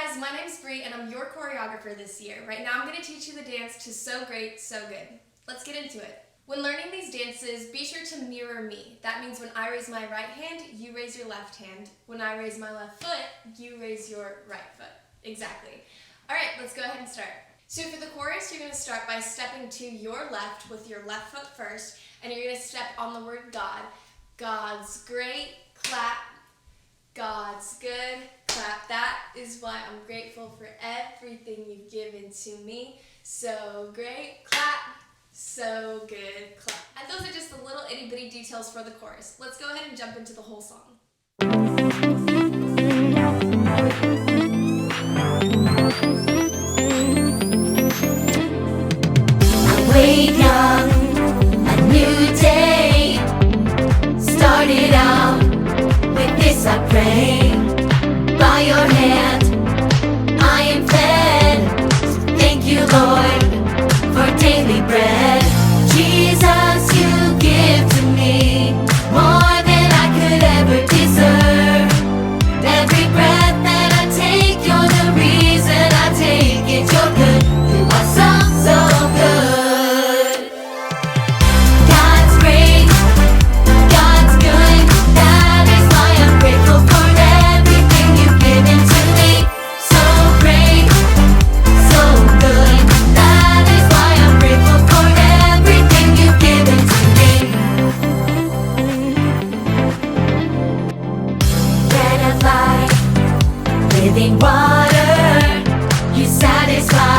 guys, my name's Bree and I'm your choreographer this year. Right now I'm going to teach you the dance to So Great, So Good. Let's get into it. When learning these dances, be sure to mirror me. That means when I raise my right hand, you raise your left hand. When I raise my left foot, you raise your right foot. Exactly. Alright, let's go ahead and start. So for the chorus, you're going to start by stepping to your left with your left foot first, and you're going to step on the word God. God's great, clap. God's good, clap. That is why I'm grateful for everything you've given to me. So great, clap. So good, clap. And those are just the little itty bitty details for the chorus. Let's go ahead and jump into the whole song. Wake up, a new day started out with this I pray. By your hand I am fed. Thank you, Lord, for daily bread. Jesus, you give to me more than I could ever deserve. Every breath that I take, you're the reason I take it. You're good, you are so, so good. God's great, God's good. That is why I'm grateful for everything you've given to me. So great, so good. That is why I'm grateful for everything you've given to me. Bread of life, living water, you satisfy.